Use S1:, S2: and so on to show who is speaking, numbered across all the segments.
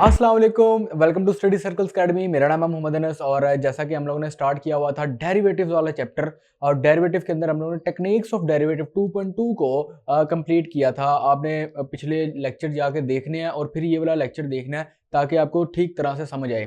S1: अस्सलाम वालेकुम, welcome to study circles academy. मेरा नाम है मोहम्मद अनस और जैसा कि हम लोगों ने स्टार्ट किया हुआ था डेरिवेटिव्स वाला चैप्टर और डेरिवेटिव के अंदर हम लोगों ने टेक्निक्स ऑफ डेरिवेटिव 2.2 को कंप्लीट किया था। आपने पिछले लेक्चर जाके देखने हैं और फिर ये वाला लेक्चर देखना है ताकि आपको ठीक तरह से समझ आए।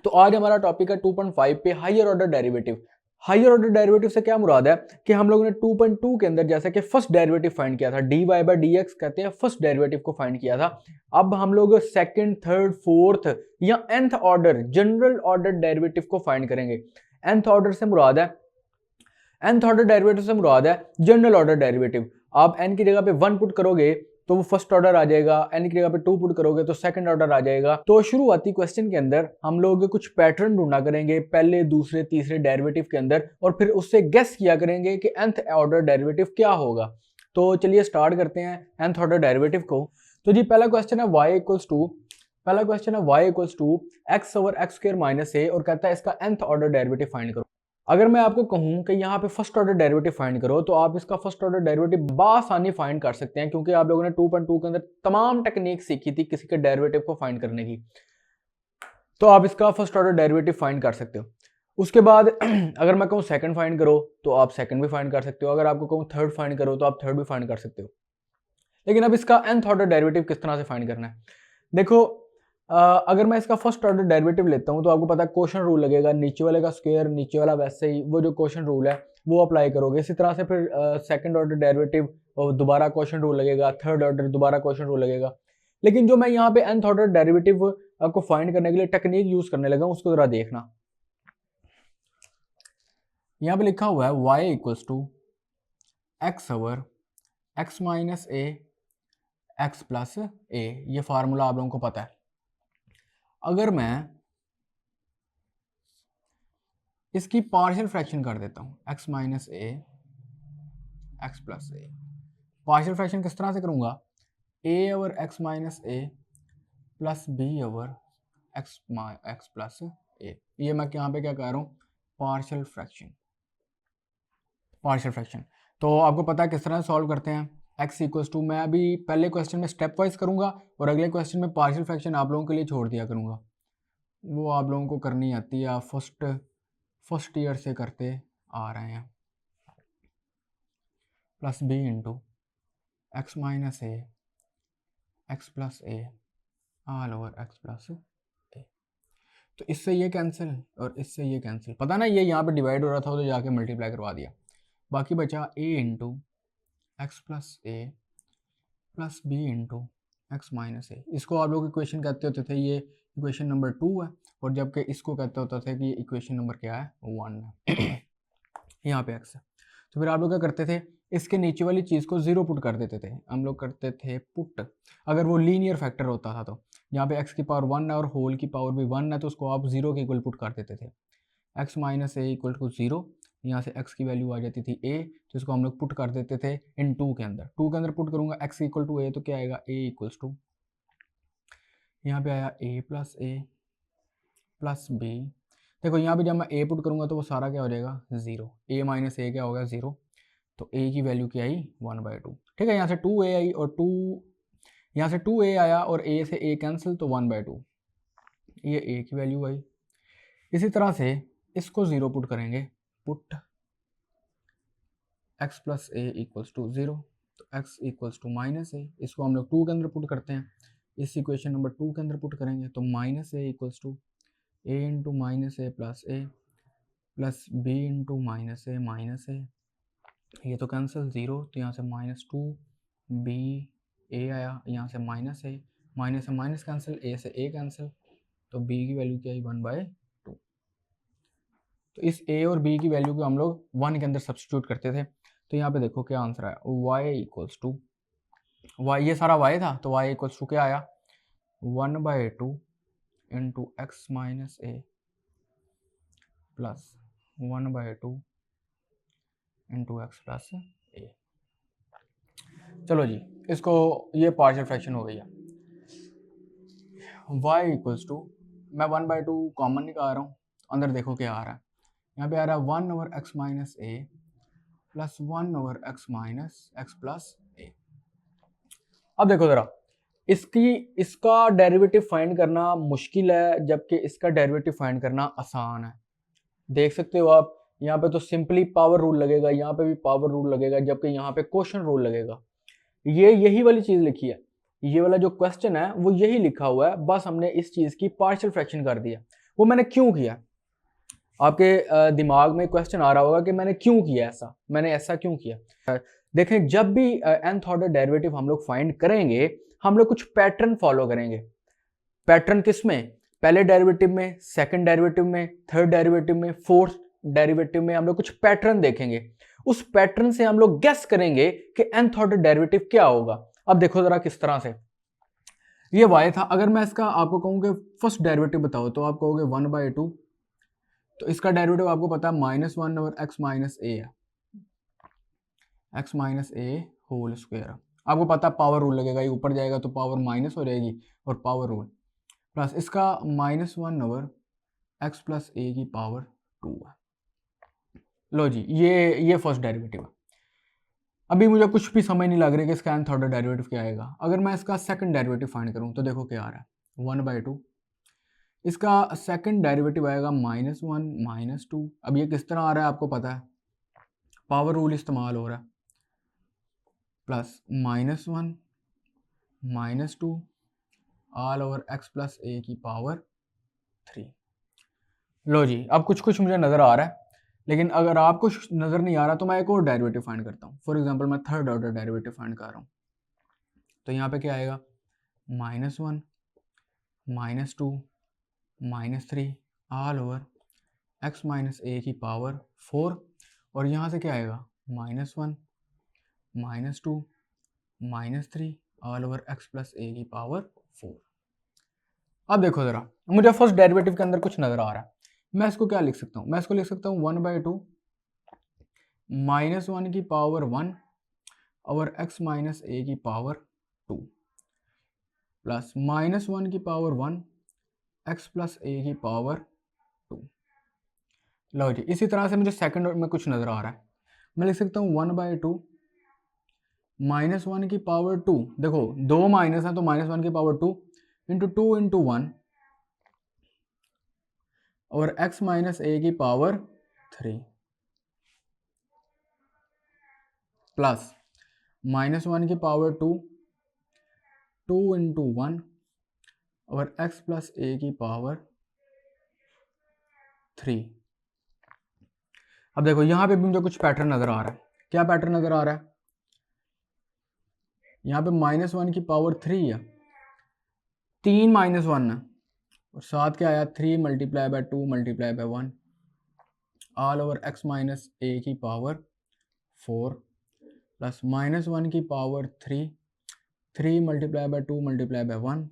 S1: तो आज हमारा टॉपिक है 2.5 पे higher order derivative. Higher order derivative से क्या मुराद है कि हम लोगों ने 2.2 के अंदर जैसे कि फर्स्ट डेरिवेटिव फाइंड किया था, dy बाय dx कहते हैं, फर्स्ट डेरिवेटिव को फाइंड किया था। अब हम लोग सेकंड, थर्ड, फोर्थ या nth order general order derivative को फाइंड करेंगे। nth ऑर्डर से मुराद है nth ऑर्डर डेरिवेटिव से मुराद है जनरल ऑर्डर डेरिवेटिव। आप n की जगह पे 1 पुट करोगे तो वो फर्स्ट ऑर्डर आ जाएगा, n की जगह पे 2 पुट करोगे तो सेकंड ऑर्डर आ जाएगा। तो शुरुआती क्वेश्चन के अंदर हम लोग कुछ पैटर्न ढूंढा करेंगे पहले, दूसरे, तीसरे डेरिवेटिव के अंदर और फिर उससे गेस किया करेंगे कि nth ऑर्डर डेरिवेटिव क्या होगा। तो चलिए स्टार्ट करते हैं nth ऑर्डर डेरिवेटिव को। तो जी पहला क्वेश्चन है y equals to X over X square minus A और कहता है इसका nth ऑर्डर डेरिवेटिव फाइंड करो। अगर मैं आपको कहूं कि यहाँ पे फर्स्ट ऑर्डर डेरिवेटिव फाइंड करो तो आप इसका फर्स्ट ऑर्डर डेरिवेटिव बासानी फाइंड कर सकते हैं, क्योंकि आप लोगों ने 2.2 के अंदर तमाम टेक्निक सीखी थी किसी के डेरिवेटिव को फाइंड करने की। तो आप इसका फर्स्ट ऑर्डर डेरिवेटिव फाइंड कर सकते हो। उसके बाद अगर मैं कहूँ सेकंड फाइंड करो तो आप सेकंड भी फाइंड कर सकते हो। अगर आपको कहूँ थर्ड फाइंड करो तो आप थर्ड भी फाइंड कर सकते हो। लेकिन अब इसका nth ऑर्डर डेरिवेटिव किस तरह से फाइंड करना है, देखो। अगर मैं इसका फर्स्ट ऑर्डर डेरिवेटिव लेता हूं तो आपको पता है क्वोशंट रूल लगेगा, नीचे वाले का स्क्वायर नीचे वाला वैसे ही, वो जो क्वोशंट रूल है वो अप्लाई करोगे। इसी तरह से फिर सेकंड ऑर्डर डेरिवेटिव दोबारा क्वोशंट रूल लगेगा, थर्ड ऑर्डर दोबारा क्वोशंट रूल लगेगा। लेकिन जो मैं यहाँ पे nth ऑर्डर डेरिवेटिव को फाइंड करने के लिए टेक्निक यूज करने लगा उसको जरा देखना। यहाँ पे लिखा हुआ है y equals to X over X minus A X plus A. ये फार्मूला आप लोगों को पता है। अगर मैं इसकी पार्शियल फ्रैक्शन कर देता हूं x minus A X plus A, partial fraction किस तरह से करूंगा, a over x minus A plus b over x plus A. ये मैं यहाँ पे क्या कह रहा हूँ, पार्शियल फ्रैक्शन। तो आपको पता है किस तरह से सॉल्व करते हैं। x इक्वल्स टू, मैं अभी पहले क्वेश्चन में स्टेप वाइज करूंगा और अगले क्वेश्चन में पार्शियल फ्रैक्शन आप लोगों के लिए छोड़ दिया करूंगा, वो आप लोगों को करनी आती है, आप फर्स्ट ईयर से करते आ रहे हैं। Plus B into X minus A X plus A all over X plus A. तो इससे ये कैंसिल और इससे ये कैंसिल, पता ना ये यहाँ पे डिवाइड हो रहा था तो जाके मल्टीप्लाई करवा दिया। बाकी बचा A into X plus A plus B into X minus A. इसको आप लोग इक्वेशन कहते होते थे, ये इक्वेशन नंबर 2 है, और जबकि इसको कहते होता था कि इक्वेशन नंबर क्या है, 1 है। यहाँ पे एक्स है। तो फिर आप लोग क्या करते थे, इसके नीचे वाली चीज़ को 0 पुट कर देते थे। हम लोग करते थे पुट, अगर वो लीनियर फैक्टर होता था तो यहाँ पे x की पावर 1 है और होल की पावर भी 1 है, तो उसको आप 0 के इक्वल पुट कर देते थे। x minus A equal to 0, यहाँ से x की वैल्यू आ जाती थी a, तो इसको हम लोग पुट कर देते थे इन 2 के अंदर। 2 के अंदर पुट करूँगा x इक्वल टू a, तो क्या आएगा, a इक्वल्स टू, यहाँ पे आया a प्लस b। देखो यहाँ पे जब मैं a पुट करूँगा तो वो सारा क्या हो जाएगा, 0। a माइनस ए क्या होगा, 0। तो a की वैल्यू क्या आई, 1/2। ठीक है, यहाँ से 2a आई और 2, यहाँ से 2a आया और a से a कैंसिल, तो 1/2 ये a की वैल्यू आई। इसी तरह से इसको 0 पुट करेंगे, put x plus A equals to 0, तो x इक्वल्स टू माइनस ए। इसको हम लोग 2 के अंदर पुट करते हैं, इस इक्वेशन नंबर 2 के अंदर पुट करेंगे तो minus A equals to a into minus A plus b into minus A. ये तो कैंसिल 0, तो यहाँ से -2b a आया, यहाँ से माइनस से माइनस कैंसिल, a से a कैंसिल, तो b की वैल्यू क्या आई, 1/2। तो इस a और b की वैल्यू को हम लोग 1 के अंदर सब्स्टिट्यूट करते थे। तो यहाँ पे देखो क्या आंसर आया, y इक्वल्स टू, y ये सारा y था तो y इक्वल्स टू क्या आया, 1/2 into X minus A plus 1/2 into X plus ए। चलो जी, इसको, ये पार्शियल फ्रैक्शन हो गई है। y इक्वल्स टू, मैं 1/2 कॉमन निकाल रहा हूँ, अंदर देखो क्या आ रहा है, यहाँ पे आ रहा है 1 over X minus A plus 1 over X minus X plus A. अब देखो ज़रा, इसका डेरिवेटिव फाइंड करना मुश्किल है, जबकि इसका डेरिवेटिव फाइंड करना आसान है। देख सकते हो आप, यहाँ पे तो सिंपली पावर रूल लगेगा, यहाँ पे भी पावर रूल लगेगा, जबकि यहाँ पे क्वेश्चन रूल लगेगा। ये यही वाली चीज लिखी है, ये वाला जो क्वेश्चन है वो यही लिखा हुआ है, बस हमने इस चीज की पार्शियल फ्रैक्शन कर दिया। वो मैंने क्यों किया, आपके दिमाग में क्वेश्चन आ रहा होगा कि मैंने क्यों किया ऐसा, मैंने ऐसा क्यों किया। देखें, जब भी nth ऑर्डर डेरिवेटिव हम लोग फाइंड करेंगे, हम लोग कुछ पैटर्न फॉलो करेंगे। पैटर्न किसमें, पहले डेरिवेटिव में, सेकंड डेरिवेटिव में, थर्ड डेरिवेटिव में, फोर्थ डेरिवेटिव में हम लोग कुछ पैटर्न देखेंगे। उस पैटर्न से हम लोग गेस करेंगे कि nth ऑर्डर डेरिवेटिव क्या होगा। अब देखो जरा किस तरह से, ये y था, अगर मैं इसका आपको कहूँ कि फर्स्ट डेरिवेटिव बताओ तो आप कहोगे 1/2, तो इसका डेरिवेटिव आपको पता है -1 और x माइनस ए है, x माइनस ए होल स्क्वायर। आपको पता है पावर रूल लगेगा, ये ऊपर जाएगा तो पावर माइनस हो जाएगी और पावर रूल, प्लस इसका -1 ओवर x प्लस ए की पावर 2 है। लो जी, ये फर्स्ट डेरिवेटिव है। अभी मुझे कुछ भी समझ नहीं लग रहा कि इसका nth ऑर्डर डेरिवेटिव क्या आएगा। अगर मैं इसका सेकंड डेरिवेटिव फाइंड करूं तो देखो क्या आ रहा है, 1/2। इसका सेकंड डेरिवेटिव आएगा -1 -2। अब ये किस तरह आ रहा है आपको पता है, पावर रूल इस्तेमाल हो रहा है, plus -1 -2 all over x plus A की पावर 3। लो जी, अब कुछ कुछ मुझे नज़र आ रहा है, लेकिन अगर आपको नज़र नहीं आ रहा तो मैं एक और डेरिवेटिव फाइंड करता हूँ। फॉर एग्जांपल मैं थर्ड ऑर्डर डेरिवेटिव फाइंड कर रहा हूँ, तो यहाँ पे क्या आएगा, -1 -2 -3 all over x minus A की पावर 4, और यहाँ से क्या आएगा, -1 -2 -3 all over x plus A की पावर 4। अब देखो ज़रा, मुझे फर्स्ट डेरिवेटिव के अंदर कुछ नज़र आ रहा है। मैं इसको क्या लिख सकता हूँ, मैं इसको लिख सकता हूँ 1/2 -1 की पावर 1 और x माइनस ए की पावर 2 प्लस -1 की पावर 1 x प्लस ए की पावर 2। लो जी, इसी तरह से मुझे सेकंड में कुछ नज़र आ रहा है, मैं लिख सकता हूँ 1/2 -1 की पावर 2। देखो दो माइनस है तो -1 की पावर 2 इंटू 2 इंटू 1 और x माइनस ए की पावर 3 प्लस -1 की पावर 2 2 इंटू 1 और x प्लस ए की पावर 3। अब देखो यहाँ पे भी मुझे कुछ पैटर्न नज़र आ रहा है। क्या पैटर्न नज़र आ रहा है, यहाँ पे -1 की पावर 3 है, 3 -1 है, और साथ क्या आया 3 multiply by 2 multiply by 1 all over x minus A की पावर 4 प्लस -1 की power 3 multiply by 2 multiply by 1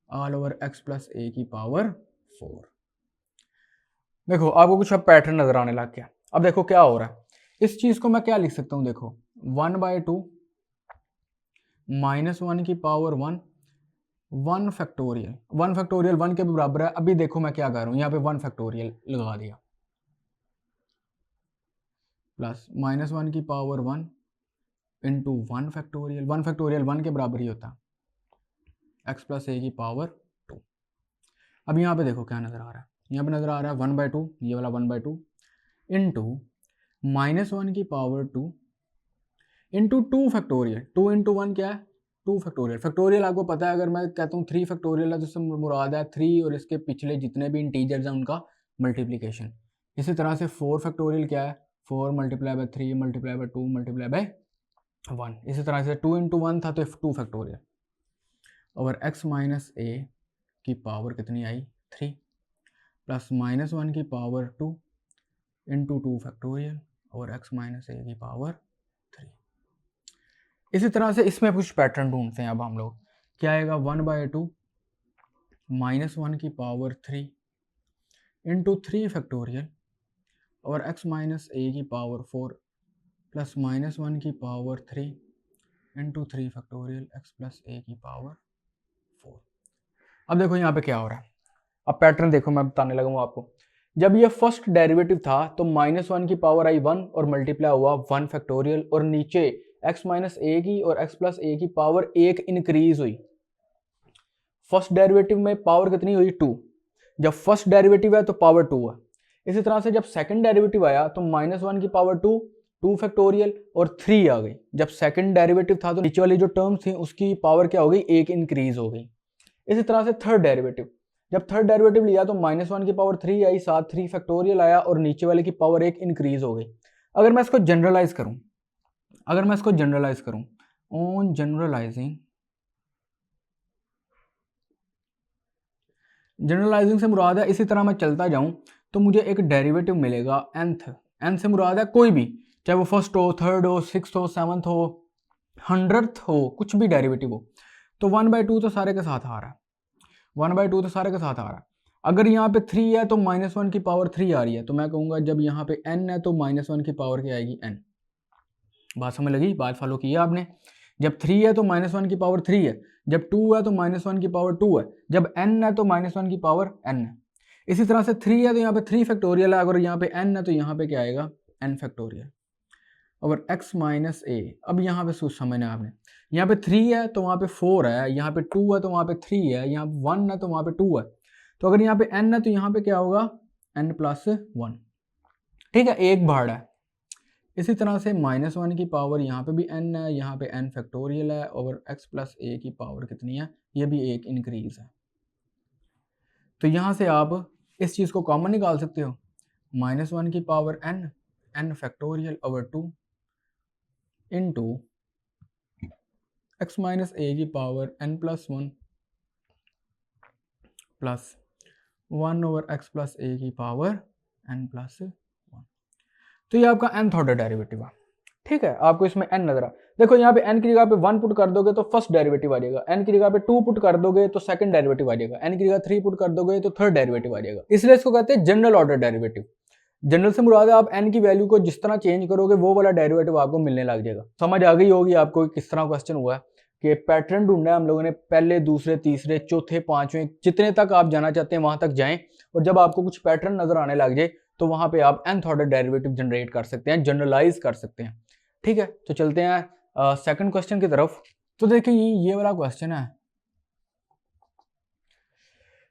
S1: all over x plus A की पावर 4। देखो आपको कुछ अब पैटर्न नजर आने लग गया। अब देखो क्या हो रहा है, इस चीज को मैं क्या लिख सकता हूँ, देखो 1/2 -1 की पावर 1 फैक्टोरियल, 1 फैक्टोरियल 1 के बराबर है। अभी देखो मैं क्या कर रहा हूँ, यहाँ पे 1 फैक्टोरियल लगा दिया, प्लस -1 की पावर 1 इंटू 1 फैक्टोरियल, 1 फैक्टोरियल 1 के बराबर ही होता है, x प्लस ए की पावर 2। अब यहाँ पे देखो क्या नज़र आ रहा है, यहाँ पे नज़र आ रहा है 1/2, ये वाला 1/2 इंटू -1 की पावर 2 इंटू 2 फैक्टोरियल, 2 इंटू 1 क्या है, 2 फैक्टोरियल। फैक्टोरियल आपको पता है, अगर मैं कहता हूँ 3 फैक्टोरियल है तो उससे मुराद है 3 और इसके पिछले जितने भी इंटीजर्स हैं उनका मल्टीप्लिकेशन। इसी तरह से 4 फैक्टोरियल क्या है, 4 multiply by 3 multiply by 2 multiply by 1। इसी तरह से 2 इंटू 1 था तो 2 फैक्टोरियल और x माइनस ए की पावर कितनी आई, 3 प्लस -1 की पावर 2 इंटू 2 फैक्टोरियल और x माइनस ए की पावर 3। इसी तरह से इसमें कुछ पैटर्न ढूंढते हैं अब हम लोग। क्या आएगा, 1/2 -1 की पावर 3 इंटू 3 फैक्टोरियल और x माइनस ए की पावर 4 प्लस -1 की power 3 into 3 factorial x plus A की पावर 4। अब देखो यहाँ पे क्या हो रहा है, अब पैटर्न देखो, मैं बताने लगा हूँ आपको। जब ये फर्स्ट डेरिवेटिव था तो -1 की पावर आई 1 और मल्टीप्लाई हुआ 1 फैक्टोरियल, और नीचे x माइनस ए की और x प्लस ए की पावर 1 इंक्रीज हुई। फर्स्ट डेरिवेटिव में पावर कितनी हुई 2, जब फर्स्ट डेरिवेटिव है तो पावर 2 है। इसी तरह से जब सेकंड डेरिवेटिव आया तो -1 की पावर 2, 2 फैक्टोरियल और 3 आ गई। जब सेकंड डेरिवेटिव था तो नीचे वाली जो टर्म्स थी उसकी पावर क्या हो गई, 1 इंक्रीज हो गई। इसी तरह से थर्ड डेरिवेटिव, जब थर्ड डेरिवेटिव लिया तो -1 की पावर 3 आई, साथ 3 फैक्टोरियल आया और नीचे वाले की पावर 1 इंक्रीज हो गई। अगर मैं इसको जनरलाइज करूं, ऑन जनरलाइजिंग से मुराद है इसी तरह मैं चलता जाऊं तो मुझे एक डेरिवेटिव मिलेगा nth से मुराद है कोई भी, चाहे वो फर्स्ट हो, थर्ड हो, सिक्स्थ हो, सेवंथ हो, 100th हो, कुछ भी डेरिवेटिव हो। तो 1/2 तो सारे के साथ आ रहा है, 1/2 तो सारे के साथ आ रहा है। अगर यहाँ पे 3 है तो -1 की पावर 3 आ रही है, तो मैं कहूँगा जब यहाँ पे n है तो -1 की पावर क्या आएगी, n। बात समझ लगी, बात फॉलो की है आपने। जब 3 है तो -1 की पावर 3 है, जब 2 है तो -1 की पावर 2 है, जब n है तो -1 की पावर n है। इसी तरह से 3 है तो यहाँ पे 3 फैक्टोरियल है, अगर यहाँ पे n है तो यहाँ पे क्या आएगा, n फैक्टोरियल और x माइनस a। अब यहाँ पे सोच समझना आपने, यहाँ पे 3 है तो वहाँ पे 4 है, यहाँ पे 2 है तो वहाँ पे 3 है, यहाँ 1 है तो वहाँ पे 2 है। तो अगर यहाँ पे n है तो यहाँ पे क्या होगा, n+1। ठीक है, एक भाड़ है। इसी तरह से -1 की पावर यहाँ पे भी n है, यहाँ पे n फैक्टोरियल है और x+a की पावर कितनी है, ये भी एक इंक्रीज है। तो यहाँ से आप इस चीज़ को कॉमन निकाल सकते हो, -1 की power n factorial over 2 into x minus a की power n+1 plus 1 over x+a की पावर n+1। तो ये आपका nth ऑर्डर डेरिवेटिव है। ठीक है, आपको इसमें n नजर आ, देखो यहाँ पे n की जगह पे 1 पुट कर दोगे तो फर्स्ट डेरिवेटिव आ जाएगा, n की जगह पे 2 पुट कर दोगे तो सेकंड डेरिवेटिव आ जाएगा, n की जगह 3 पुट कर दोगे तो थर्ड डेरिवेटिव आ जाएगा। इसलिए इसको कहते हैं जनरल ऑर्डर डेरिवेटिव। जनरल से मुराद है आप n की वैल्यू को जिस तरह चेंज करोगे वो वाला डेरिवेटिव आपको मिलने लग जाएगा। समझ आ गई होगी आपको किस तरह क्वेश्चन हुआ है कि पैटर्न ढूंढना है हम लोगों ने, पहले, दूसरे, तीसरे, चौथे, पांचवें, जितने तक आप जाना चाहते हैं वहां तक जाएं, और जब आपको कुछ पैटर्न नजर आने लग जाए तो वहां पे आप nth ऑर्डर डेरिवेटिव जनरेट कर सकते हैं, जनरलाइज कर सकते हैं। ठीक है, तो चलते हैं सेकंड क्वेश्चन की तरफ। तो देखिए ये वाला क्वेश्चन है,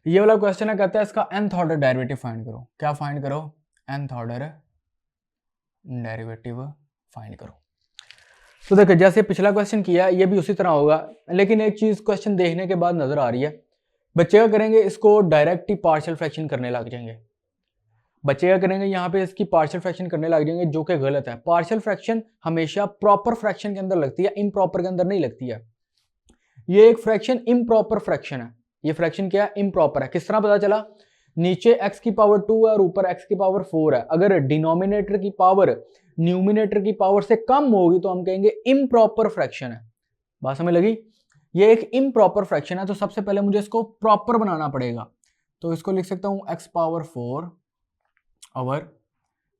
S1: ये वाला क्वेश्चन है, कहता है इसका nth ऑर्डर डेरिवेटिव फाइंड करो। क्या फाइंड करो, nth ऑर्डर डेरिवेटिव फाइंड करो। तो देखिए जैसे पिछला क्वेश्चन किया ये भी उसी तरह होगा, लेकिन एक चीज क्वेश्चन देखने के बाद नजर आ रही है, बच्चे क्या करेंगे, इसको डायरेक्ट ही पार्शियल फ्रैक्शन करने लग जाएंगे। बच्चे क्या करेंगे, यहाँ पे इसकी पार्शियल फ्रैक्शन करने लग जाएंगे, जो कि गलत है। पार्शियल फ्रैक्शन हमेशा प्रॉपर फ्रैक्शन के अंदर लगती है, इम्प्रॉपर के अंदर नहीं लगती है। ये एक फ्रैक्शन इम्प्रॉपर फ्रैक्शन है, ये फ्रैक्शन क्या है, इम्प्रॉपर है। किस तरह पता चला, नीचे x की पावर 2 है और ऊपर x की पावर 4 है, अगर डिनोमिनेटर की पावर न्यूमिनेटर की पावर से कम होगी तो हम कहेंगे इम्प्रॉपर फ्रैक्शन है। बात समझ लगी, ये एक इम्प्रॉपर फ्रैक्शन है। तो सबसे पहले मुझे इसको प्रॉपर बनाना पड़ेगा, तो इसको लिख सकता हूं x power 4 over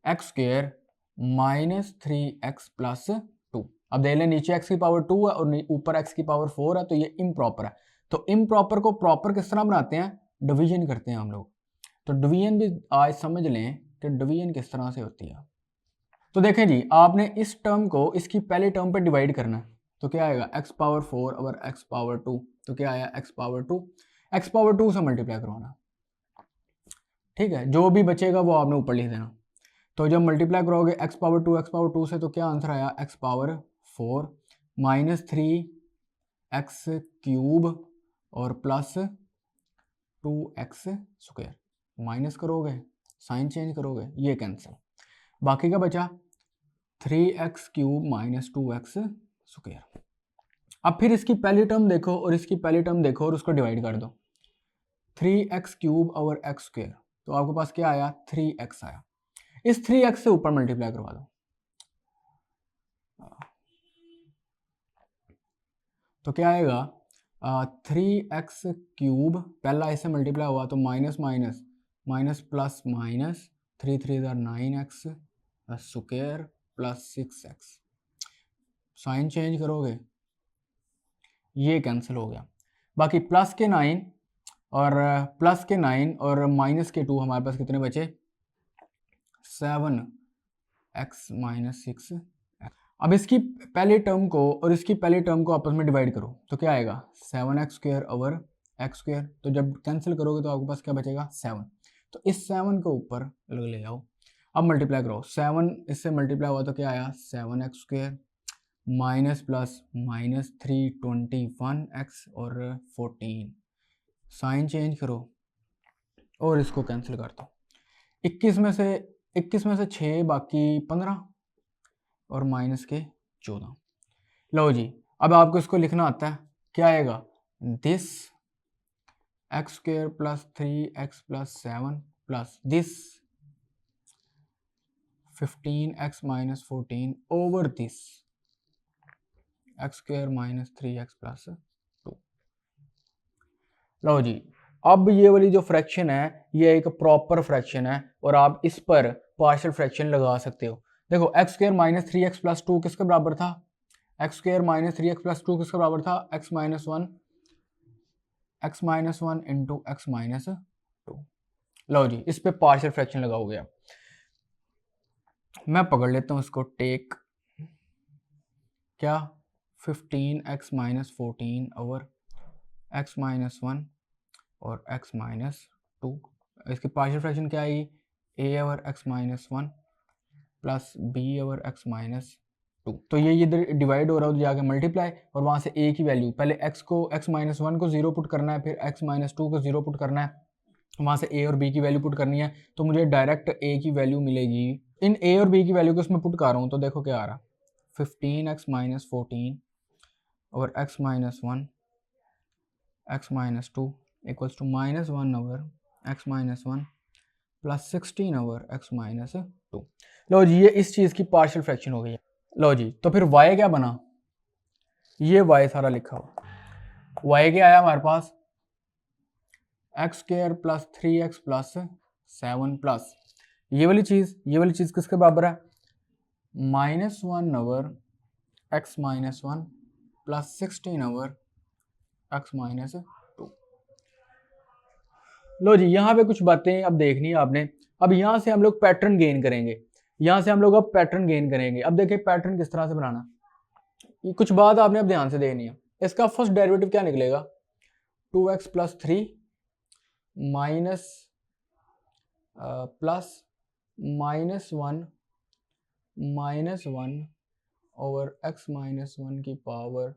S1: x square minus 3x plus 2। अब देख लें नीचे x की पावर 2 है और ऊपर x की पावर 4 है, तो ये इम्प्रॉपर है। तो इम्प्रॉपर को प्रॉपर किस तरह बनाते हैं, डिवीजन करते हैं हम लोग। तो डिवीजन भी आज समझ लें कि डिवीजन किस तरह से होती है। तो देखें जी, आपने इस टर्म को इसकी पहले टर्म पे डिवाइड करना है, तो क्या आएगा x power 4 over x power 2। तो क्या आया, x पावर 2, x पावर 2 से मल्टीप्लाई करवाना। ठीक है, जो भी बचेगा वो आपने ऊपर लिख देना। तो जब मल्टीप्लाई करोगे x पावर 2 से, तो क्या आंसर आया, x power 4 minus 3x cube और प्लस 2x स्क्वायर। माइनस करोगे, साइन चेंज करोगे, ये कैंसिल, बाकी का बचा 3x cube minus 2x square. अब फिर इसकी पहली टर्म देखो और इसकी पहली टर्म देखो और उसको डिवाइड कर दो, 3x cube over x square, तो आपके पास क्या आया, 3x आया। इस 3x से ऊपर मल्टीप्लाई करवा दो, तो क्या आएगा, 3x क्यूब, पहला इससे मल्टीप्लाई हुआ तो minus minus minus plus minus 3 3 9x square plus 6x। Sign change करोगे, ये कैंसिल हो गया। बाकी प्लस के 9 और माइनस के 2 हमारे पास कितने बचे, 7x माइनस 6। अब इसकी पहले टर्म को और इसकी पहले टर्म को आपस में डिवाइड करो, तो क्या आएगा, 7x square over X square, तो जब कैंसिल करोगे तो आपके पास क्या बचेगा 7। तो इस 7 को ऊपर ले आओ, अब मल्टीप्लाई करो, 7 इससे मल्टीप्लाई हुआ तो क्या आया 7x square minus plus minus 321x और 14, साइन चेंज करो और इसको कैंसिल कर दो। 21 में से 6 बाकी 15 और माइनस के 14। लो जी, अब आपको इसको लिखना आता है, क्या आएगा this x square plus 3x plus 7 plus this 15x minus 14 over this x square minus 3x plus 2। लो जी, अब ये वाली जो फ्रैक्शन है ये एक प्रॉपर फ्रैक्शन है और आप इस पर पार्शियल फ्रैक्शन लगा सकते हो। देखो x square minus 3x plus 2 किसके बराबर था, x square minus 3x plus 2 किसके बराबर था, x minus 1 into X minus 2। लो जी, इस पे पार्शियल फ्रैक्शन लगाओगे आप। मैं पकड़ लेता हूँ इसको, टेक क्या 15x minus 14 over x minus 1 और x माइनस 2। इसकी पार्शियल फ्रैक्शन क्या आएगी, a over x minus 1 plus b over x minus 2। तो ये इधर डिवाइड हो रहा है, जाके मल्टीप्लाई और वहाँ से a की वैल्यू, पहले x माइनस 1 को 0 पुट करना है, फिर x माइनस 2 को 0 पुट करना है, वहाँ से a और b की वैल्यू पुट करनी है, तो मुझे डायरेक्ट a की वैल्यू मिलेगी। इन a और b की वैल्यू को इसमें पुट कर रहा हूँ तो देखो क्या आ रहा, 15x माइनस 14 और x minus 1 x minus 2 equals to minus 1 over x minus 1 plus 16 over x minus 2। लो जी, ये इस चीज़ की पार्शियल फ्रैक्शन हो गई है। लो जी, तो फिर y क्या बना, ये y सारा लिखा हुआ, y क्या आया हमारे पास X square plus 3x plus 7 plus ये वाली चीज़ किसके बराबर है, minus 1 over x minus 1 plus 16 over x minus 2। लो जी, यहाँ पे कुछ बातें अब देखनी है आपने। अब यहाँ से हम लोग पैटर्न गेन करेंगे, अब देखिए पैटर्न किस तरह से बनाना, ये कुछ बात आपने अब ध्यान से देखनी है। इसका फर्स्ट डेरिवेटिव क्या निकलेगा, 2x plus 3 minus plus minus 1 over x minus 1 की power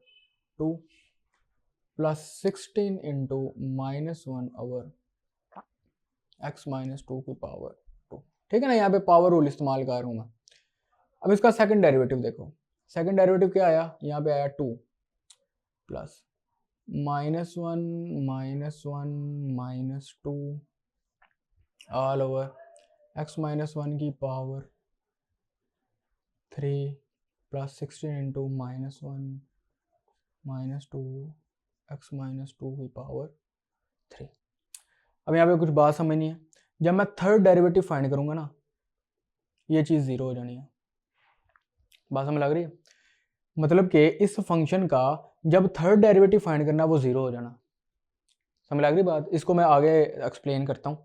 S1: 2 plus 16 into minus 1 over x minus 2 की पावर 2। ठीक है ना, यहाँ पे पावर रूल इस्तेमाल कर रहा हूँ मैं। अब इसका सेकंड डेरिवेटिव देखो, सेकंड डेरिवेटिव क्या आया, यहाँ पे आया 2 plus minus 1 minus 2 all over x minus 1 की power 3 plus 16 into minus 1 minus 2 x minus 2 की पावर 3। अब यहाँ पे कुछ बात समझनी है, जब मैं थर्ड डेरिवेटिव फाइंड करूँगा ना, ये चीज़ ज़ीरो हो जानी है। बात समझ लग रही है, मतलब कि इस फंक्शन का जब थर्ड डेरिवेटिव फाइंड करना वो ज़ीरो हो जाना। समझ लग रही बात, इसको मैं आगे एक्सप्लेन करता हूँ।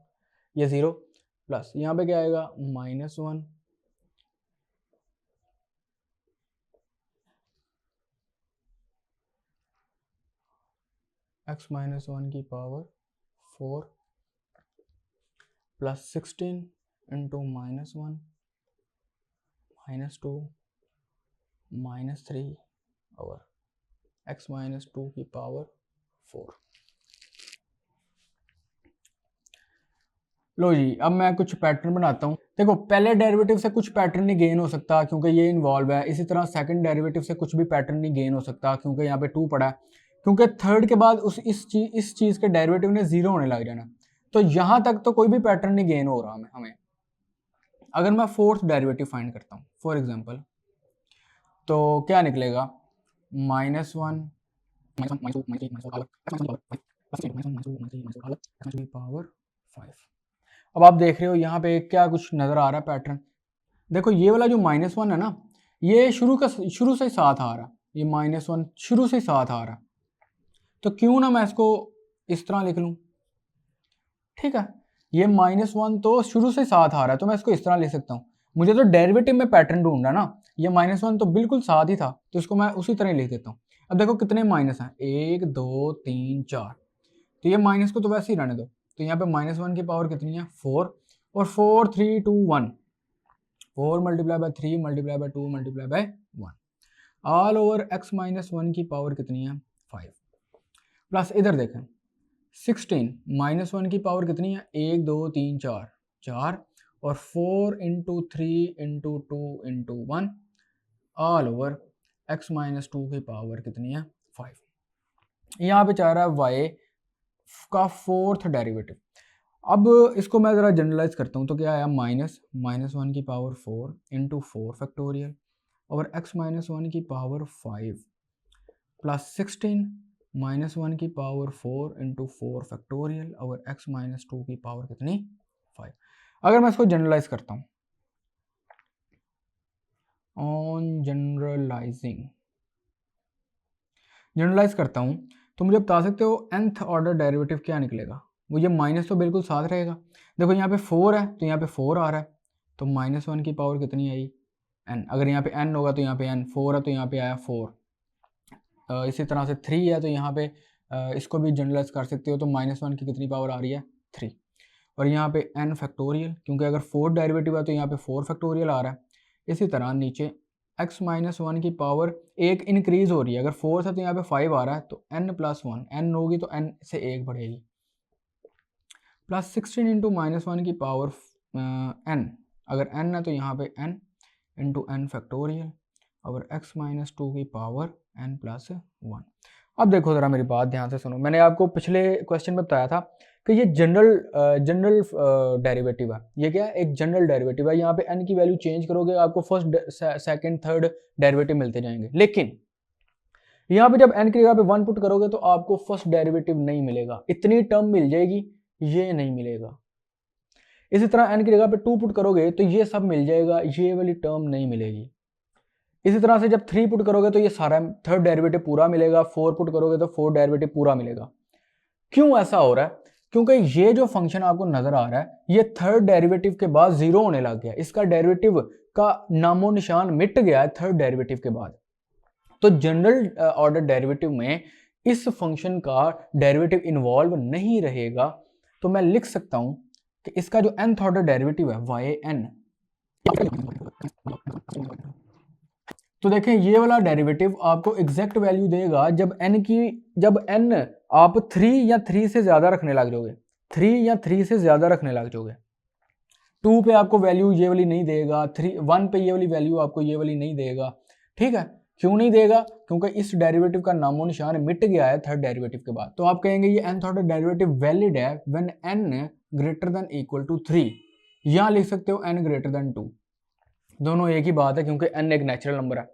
S1: ये 0 प्लस यहाँ पे क्या आएगा, माइनस 1 x माइनस 1 की power 4 plus 16 into minus 1 minus 2 minus 3 over x minus 2 की पावर 4। लो जी, अब मैं कुछ पैटर्न बनाता हूँ। देखो पहले डेरिवेटिव से कुछ पैटर्न नहीं गेन हो सकता क्योंकि ये इन्वॉल्व है, इसी तरह सेकंड डेरिवेटिव से कुछ भी पैटर्न नहीं गेन हो सकता क्योंकि यहाँ पे 2 पड़ा है, क्योंकि थर्ड के बाद इस चीज़ के डेरिवेटिव ने 0 होने लग जाना। तो यहाँ तक तो कोई भी पैटर्न नहीं गेन हो रहा हमें। अगर मैं फोर्थ डेरिवेटिव फाइंड करता हूँ फॉर एग्जाम्पल, तो क्या निकलेगा, माइनस 1 पावर 5। अब आप देख रहे हो यहाँ पे क्या कुछ नज़र आ रहा है पैटर्न। देखो ये वाला जो माइनस 1 है ना, ये शुरू से साथ आ रहा है, ये माइनस 1 शुरू से साथ आ रहा है, तो क्यों ना मैं इसको इस तरह लिख लूँ। ठीक है, ये माइनस 1 तो शुरू से साथ आ रहा है तो मैं इसको इस तरह लिख सकता हूँ। मुझे तो डेरिवेटिव में पैटर्न ढूंढना ना, ये माइनस 1 तो बिल्कुल साथ ही था तो इसको मैं उसी तरह लिख देता हूँ। अब देखो कितने माइनस हैं, 1 2 3 4, तो ये माइनस को तो वैसे ही रहने दो, तो यहाँ पे -1 की पावर कितनी है 4, और 4 3 2 1, 4 multiply by 3 multiply by 2 multiply by 1, all over x -1 की पावर कितनी है 5, प्लस इधर देखें 16 -1 की पावर कितनी है 1 2 3 4 4, और 4 into 3 into 2 into 1, all over x -2 की पावर कितनी है 5। यहाँ पे चाह रहा है y का फोर्थ डेरिवेटिव। अब इसको मैं ज़रा जनरलाइज करता हूँ, तो क्या आया -1 की पावर 4 इंटू 4 फैक्टोरियल और x -1 की पावर 5 प्लस 16 -1 की पावर 4 इंटू 4 फैक्टोरियल और x -2 की पावर कितनी 5। अगर मैं इसको जनरलाइज करता हूँ, ऑन जनरलाइज करता हूँ, तो मुझे बता सकते हो nth ऑर्डर डेरिवेटिव क्या निकलेगा। मुझे माइनस तो बिल्कुल साथ रहेगा, देखो यहाँ पे 4 है तो यहाँ पे 4 आ रहा है, तो -1 की पावर कितनी आई n। अगर यहाँ पे n होगा तो यहाँ पे n, 4 है तो यहाँ पे आया 4। इसी तरह से 3 है तो यहाँ पे इसको भी जनरलाइज कर सकते हो, तो -1 की कितनी पावर आ रही है 3, और यहाँ पे n फैक्टोरियल, क्योंकि अगर 4 डेरिवेटिव है तो यहाँ पे 4 फैक्टोरियल आ रहा है। इसी तरह नीचे x -1 की पावर एक इंक्रीज हो रही है, अगर 4 था तो यहाँ पे 5 आ रहा है, तो n + 1, n होगी तो n से 1 बढ़ेगी, प्लस 16 इंटू -1 की पावर n, अगर n है तो यहाँ पे n इंटू n फैक्टोरियल और x -2 की पावर n + 1। अब देखो ज़रा मेरी बात ध्यान से सुनो, मैंने आपको पिछले क्वेश्चन में बताया था कि ये जनरल डेरिवेटिव है, ये क्या है एक जनरल डेरिवेटिव है। यहाँ पे n की वैल्यू चेंज करोगे आपको फर्स्ट सेकंड थर्ड डेरिवेटिव मिलते जाएंगे, लेकिन यहाँ पे जब n की जगह पे 1 पुट करोगे तो आपको फर्स्ट डेरिवेटिव नहीं मिलेगा, इतनी टर्म मिल जाएगी, ये नहीं मिलेगा। इसी तरह n की जगह पे 2 पुट करोगे तो ये सब मिल जाएगा, ये वाली टर्म नहीं मिलेगी। इसी तरह से जब 3 पुट करोगे तो ये सारा थर्ड डेरिवेटिव पूरा मिलेगा, 4 पुट करोगे तो 4 डेरिवेटिव पूरा मिलेगा। क्यों ऐसा हो रहा है? क्योंकि ये जो फंक्शन आपको नजर आ रहा है ये थर्ड डेरिवेटिव के बाद 0 होने लग गया, इसका डेरिवेटिव का नामो निशान मिट गया है थर्ड डेरिवेटिव के बाद। तो जनरल ऑर्डर डेरिवेटिव में इस फंक्शन का डेरिवेटिव इन्वॉल्व नहीं रहेगा, तो मैं लिख सकता हूं कि इसका जो nth ऑर्डर डेरिवेटिव है yn, तो देखें ये वाला डेरिवेटिव आपको एग्जैक्ट वैल्यू देगा जब n आप 3 या 3 से ज्यादा रखने लग जाओगे, 3 या 3 से ज्यादा रखने लग जाओगे। 2 पे आपको वैल्यू ये वाली नहीं देगा, 1 पे ये वाली वैल्यू आपको ये वाली नहीं देगा, ठीक है। क्यों नहीं देगा? क्योंकि इस डेरिवेटिव का नामो निशान मिट गया है थर्ड डेरिवेटिव के बाद। तो आप कहेंगे ये nth ऑर्डर डेरिवेटिव वैलिड है when n greater than equal to 3, यहां लिख सकते हो n ग्रेटर देन 2, दोनों एक ही बात है क्योंकि n एक नेचुरल नंबर है।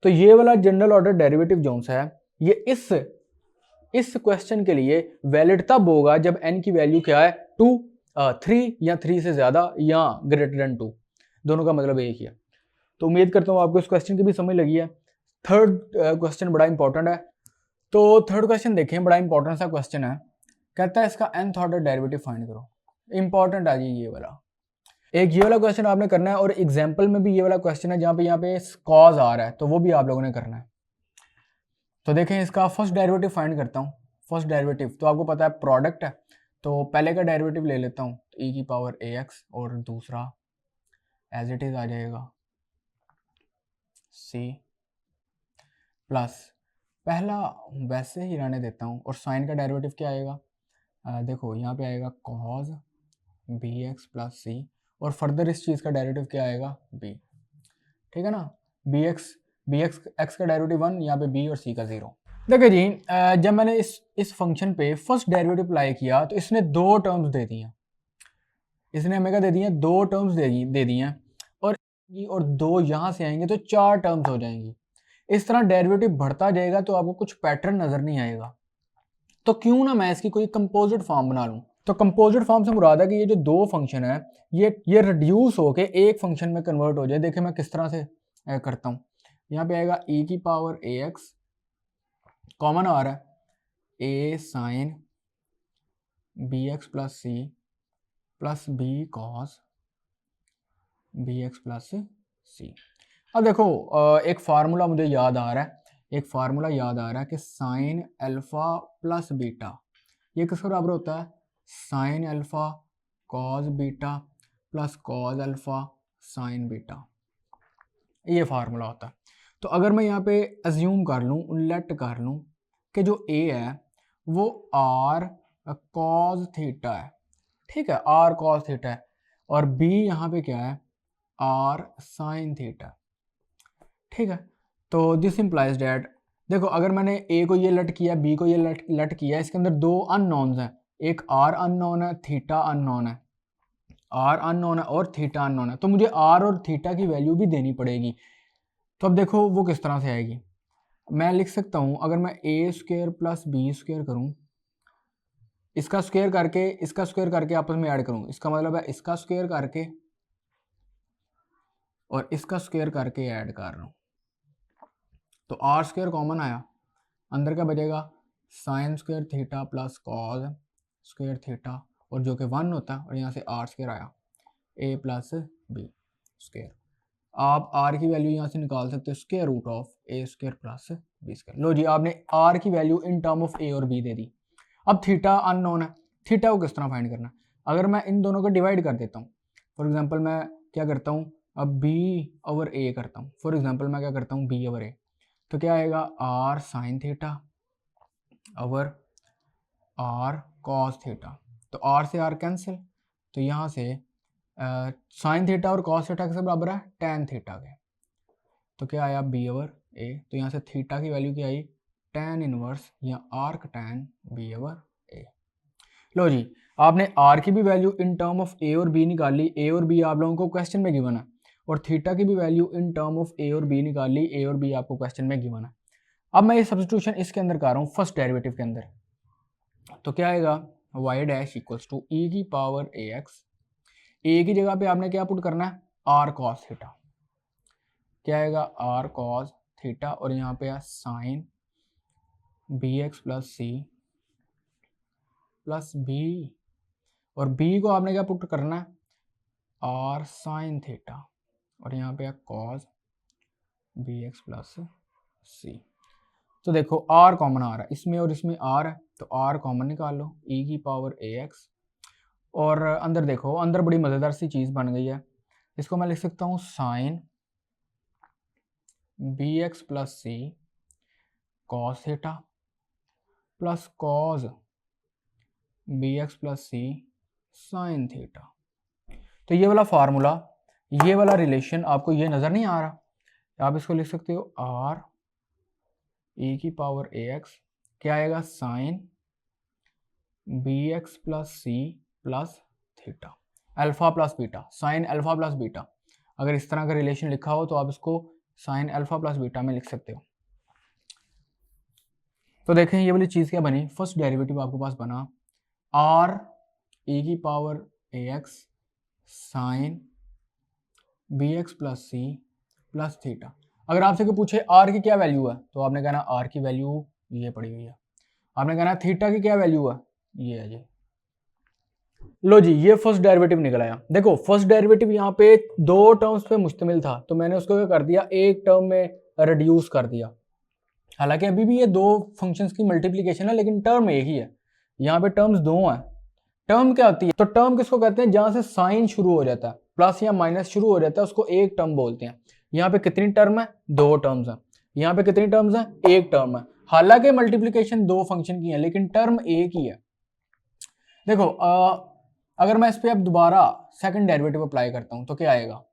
S1: तो ये वाला जनरल ऑर्डर डेरिवेटिव जो है ये इस क्वेश्चन के लिए वैलिड तब होगा जब n की वैल्यू क्या है 3 या 3 से ज्यादा या ग्रेटर देन 2, दोनों का मतलब एक ही है। तो उम्मीद करता हूँ आपको इस क्वेश्चन की भी समझ लगी है। थर्ड क्वेश्चन बड़ा इंपॉर्टेंट है, तो थर्ड क्वेश्चन देखें, बड़ा इंपॉर्टेंट सा क्वेश्चन है। कहता है इसका nth ऑर्डर डेरिवेटिव फाइंड करो। इंपॉर्टेंट है जी ये वाला, एक ये वाला क्वेश्चन आपने करना है, और एग्जाम्पल में भी ये वाला क्वेश्चन है जहाँ पे यहाँ पे कॉज आ रहा है, तो वो भी आप लोगों ने करना है। तो देखें इसका फर्स्ट डेरिवेटिव फाइंड करता हूँ। फर्स्ट डेरिवेटिव तो आपको पता है प्रोडक्ट है, तो पहले का डेरिवेटिव ले लेता हूँ, तो e की पावर ax, और दूसरा एज इट इज आ जाएगा c प्लस, पहला वैसे ही रहने देता हूँ, और साइन का डेरिवेटिव क्या आएगा, देखो यहाँ पे आएगा cos bx प्लस c, और फर्दर इस चीज़ का डेरिवेटिव क्या आएगा b, ठीक है ना। bx x का डेरिवेटिव 1, यहाँ पे b और c का 0। देखिए जी जब मैंने इस फंक्शन पे फर्स्ट डेरिवेटिव अप्लाई किया तो इसने दो टर्म्स दे दी हैं, इसने हमें क्या दे दी हैं, दो टर्म्स दे दी हैं, और दो यहाँ से आएंगे तो 4 टर्म्स हो जाएंगी। इस तरह डेरिवेटिव बढ़ता जाएगा तो आपको कुछ पैटर्न नजर नहीं आएगा। तो क्यों ना मैं इसकी कोई कंपोजिट फॉर्म बना लूँ। तो कंपोजिट फॉर्म से मुराद है कि ये जो दो फंक्शन है ये रिड्यूस होके एक फंक्शन में कन्वर्ट हो जाए। देखिए मैं किस तरह से करता हूँ। यहाँ पे आएगा e की पावर ax, कॉमन आ रहा है a sine bx plus c plus b cos bx plus c। अब देखो एक फार्मूला मुझे याद आ रहा है, कि साइन अल्फा प्लस बीटा ये किसके बराबर होता है, sine alpha cos beta plus cos alpha sign beta, ये फार्मूला होता है। तो अगर मैं यहाँ पे अज्यूम कर लूँ, लेट कर लूँ कि जो ए है वो आर कॉज थीटा है, ठीक है, आर कॉज थीटा है, और बी यहाँ पे क्या है, आर साइन थीटा, ठीक है। तो दिस इम्प्लाइज डैट, देखो अगर मैंने ए को ये लट किया, बी को ये लट किया, इसके अंदर दो अननोन्स हैं, एक आर अननोन है, थीटा अननोन है, आर अननोन है और थीटा अननोन है, तो मुझे आर और थीटा की वैल्यू भी देनी पड़ेगी। तो अब देखो वो किस तरह से आएगी, मैं लिख सकता हूँ, अगर मैं ए स्क्वेयर प्लस बी स्क्वेयर करूँ, इसका स्क्वेयर करके इसका स्क्वेयर करके आपस में ऐड करूँ, इसका मतलब है इसका स्क्वेयर करके और इसका स्क्वेयर करके ऐड कर रहा हूँ, तो आर स्क्वेयर कॉमन आया, अंदर क्या बचेगा, sine square theta plus cos square theta, और जो कि 1 होता है, और यहाँ से आर स्क्वेयर आया, ए प्लस बी स्क्वेयर। आप आर की वैल्यू यहाँ से निकाल सकते हो square root of A square plus B square. लो जी, आपने आर की value in term of A और बी दे दी। अब थीटा अननोन है, थीटा को किस तरह फाइंड करना, अगर मैं इन दोनों को डिवाइड कर देता हूँ, फॉर एग्जांपल मैं क्या करता हूँ, अब बी ओवर ए करता हूँ, फॉर एग्जांपल मैं क्या करता हूँ, बी ओवर ए, तो क्या आएगा, R sine theta over R cos theta, तो आर से आर कैंसिल, तो यहाँ से साइन थीटा और कॉस थीटा किसके बराबर है, टेन थीटा के, तो क्या आया, बी ओवर ए, तो यहाँ से थीटा की वैल्यू क्या आई, टेन इनवर्स या आर्क टेन बी ओवर ए। लो जी, आपने आर की भी value in term of A और बी निकाली, ए और बी आप लोगों को क्वेश्चन में गिवन है, और थीटा की भी value in term of A और बी निकाली, ए और बी आपको क्वेश्चन में गिवन है। अब मैं ये सब्स्टिट्यूशन इसके अंदर कर रहा हूँ फर्स्ट डेरिवेटिव के अंदर, तो क्या आएगा, वाई डैश इक्वल्स टू ई की पावर ए एक्स, ए की जगह पे आपने क्या पुट करना है, आर कॉस थीटा, क्या आएगा, आर कॉस थीटा, और यहाँ पे है sine B X plus C plus B, और बी को आपने क्या पुट करना है, आर साइन थीटा, और यहाँ पे है कॉस बी एक्स प्लस सी। तो देखो आर कॉमन आ रहा है इसमें और इसमें आर है, तो आर कॉमन निकाल लो, ई की पावर ए एक्स, और अंदर देखो, अंदर बड़ी मज़ेदार सी चीज़ बन गई है, इसको मैं लिख सकता हूँ sine B X plus C cos theta plus cos B X plus C sine theta. तो ये वाला फार्मूला, ये वाला रिलेशन आपको ये नज़र नहीं आ रहा, आप इसको लिख सकते हो आर ई की पावर ए एक्स, क्या आएगा, sine B X plus C plus theta, alpha plus beta, sine alpha plus beta, अगर इस तरह का रिलेशन लिखा हो तो आप इसको साइन अल्फा प्लस बीटा में लिख सकते हो। तो देखें ये वाली चीज़ क्या बनी, फर्स्ट डेरिवेटिव आपके पास बना आर ई की power A X sine B X plus C plus theta. अगर आपसे कोई पूछे आर की क्या वैल्यू है, तो आपने कहना आर की वैल्यू ये पड़ी हुई है, आपने कहना थीटा की क्या वैल्यू है, ये है जी। लो जी, ये फर्स्ट डेरिवेटिव निकल आया। देखो फर्स्ट डेरिवेटिव यहाँ पे दो टर्म्स पे मुश्तमिल था, तो मैंने उसको क्या कर दिया, एक टर्म में रिड्यूस कर दिया, हालांकि अभी भी ये दो फंक्शंस की मल्टीप्लिकेशन है, लेकिन टर्म एक ही है, यहाँ पे टर्म्स दो हैं। टर्म क्या होती है, तो टर्म किसको कहते हैं, जहां से साइन शुरू हो जाता है, प्लस या माइनस शुरू हो जाता है, उसको एक टर्म बोलते हैं। यहाँ पे कितनी टर्म है, दो टर्म्स हैं, यहाँ पे कितनी टर्म्स हैं, एक टर्म है, हालांकि मल्टीप्लिकेशन दो फंक्शन की है लेकिन टर्म एक ही है। देखो अगर मैं इस पर अब दोबारा सेकंड डेरिवेटिव अप्लाई करता हूँ तो क्या आएगा,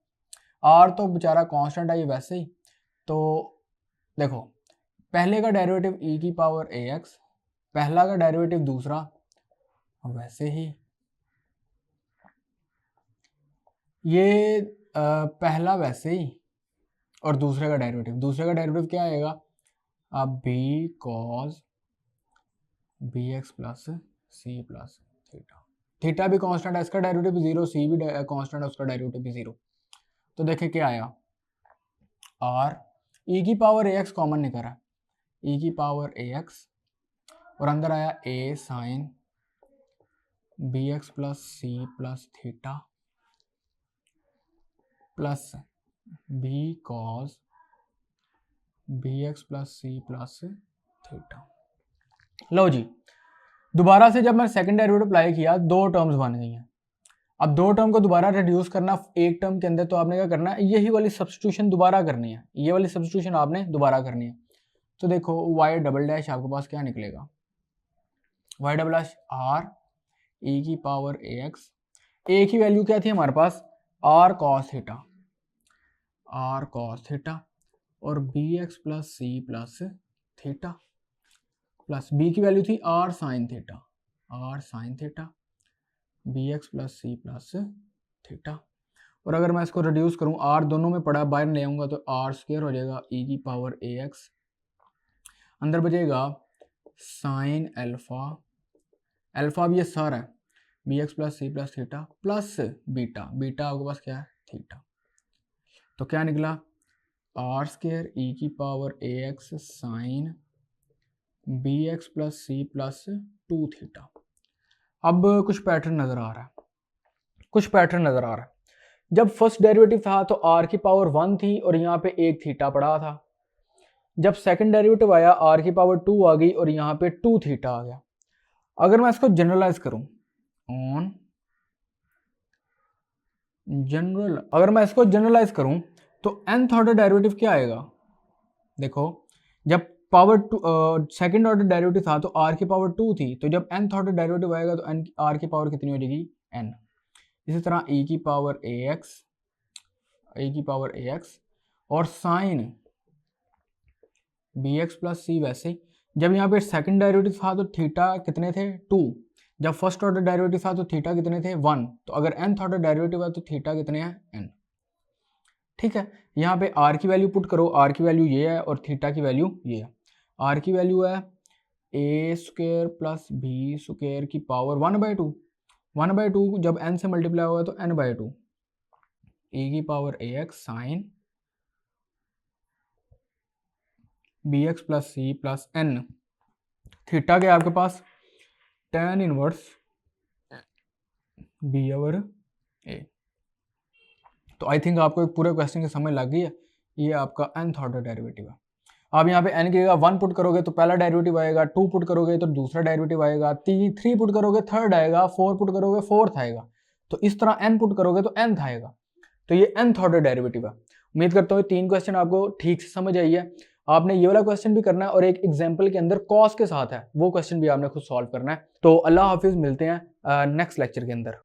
S1: आर तो बेचारा कांस्टेंट है ये वैसे ही, तो देखो पहले का डेरिवेटिव ई की पावर ए एक्स, पहला का डेरिवेटिव दूसरा वैसे ही, ये पहला वैसे ही, और दूसरे का डेरिवेटिव क्या आएगा, अब B cos B X plus C plus theta, theta भी कांस्टेंट है, इसका डेरिवेटिव भी जीरो, सी भी कांस्टेंट है, उसका डेरिवेटिव भी जीरो। तो देखिए क्या आया, आर ई की पावर ए एक्स कॉमन निकल रहा है, ई की पावर ए एक्स, और अंदर आया A sine B X plus C plus theta plus B cos B X plus C plus theta. लो जी, दोबारा से जब मैं सेकंड डेरिवेटिव अप्लाई किया, दो टर्म्स बन गई हैं। अब दो टर्म को दोबारा रिड्यूस करना एक टर्म के अंदर, तो आपने क्या करना है, यही वाली सब्स्टिट्यूशन दोबारा करनी है, ये वाली सब्स्टिट्यूशन आपने दोबारा करनी है। तो देखो y डबल डैश आपके पास क्या निकलेगा, y double dash r e की पावर ax, a की वैल्यू क्या थी हमारे पास, r cos थीटा, और bx plus C plus theta, plus b की वैल्यू थी r sine theta, bx plus C plus theta. और अगर मैं इसको रिड्यूस करूं, r दोनों में पड़ा, बाहर ले आऊंगा तो r स्क्वायर हो जाएगा e की पावर ax, अंदर बचेगा साइन अल्फा भी ये सारा है, bx plus C plus theta plus beta आपके पास क्या है, थीटा। तो क्या निकला, r स्क्वायर e की power ax sine bx plus C plus 2 theta. अब कुछ पैटर्न नज़र आ रहा है, जब फर्स्ट डेरिवेटिव था तो r की पावर 1 थी और यहाँ पे एक थीटा पड़ा था। जब सेकंड डेरिवेटिव आया r की पावर 2 आ गई और यहाँ पे 2 थीटा आ गया। अगर मैं इसको जनरलाइज करूं अगर मैं इसको जनरलाइज करूं तो nth ऑर्डर डेरिवेटिव क्या आएगा, देखो जब पावर सेकंड ऑर्डर डेरिवेटिव था तो r की पावर 2 थी, तो जब nth ऑर्डर डेरिवेटिव आएगा तो r की पावर कितनी हो जाएगी, n। इसी तरह e की पावर ax और साइन bx प्लस सी, वैसे जब यहाँ पे सेकंड डेरिवेटिव था तो थीटा कितने थे, 2। जब फर्स्ट ऑर्डर डेरिवेटिव था तो थीटा कितने थे, 1। तो अगर nth ऑर्डर डेरिवेटिव है तो थीटा कितने हैं, n। ठीक है, यहाँ पे r की वैल्यू पुट करो, r की वैल्यू ये है और थीटा की वैल्यू ये है। r की वैल्यू है a square plus b square की पावर 1/2, 1/2 जब n से मल्टीप्लाई होगा तो n/2, e की power ax sine bx plus C plus n, theta के आपके पास tan इनवर्स b/a। तो आई थिंक आपको एक पूरे क्वेश्चन की समझ लग गई है, ये आपका nth ऑर्डर डेरिवेटिव है। आप यहाँ पे n की जगह 1 पुट करोगे तो पहला डेरिवेटिव आएगा, 2 पुट करोगे तो दूसरा डेरिवेटिव आएगा, 3 पुट करोगे थर्ड आएगा, 4 पुट करोगे फोर्थ आएगा। तो इस तरह n पुट करोगे तो nth आएगा। तो ये nth ऑर्डर डेरिवेटिव है। उम्मीद करता हूँ 3 क्वेश्चन आपको ठीक से समझ आई है। आपने ये वाला क्वेश्चन भी करना है और एक एग्जाम्पल के अंदर कॉस के साथ है, वो क्वेश्चन भी आपने खुद सॉल्व करना है। तो अल्लाह हाफिज, मिलते हैं नेक्स्ट लेक्चर के अंदर।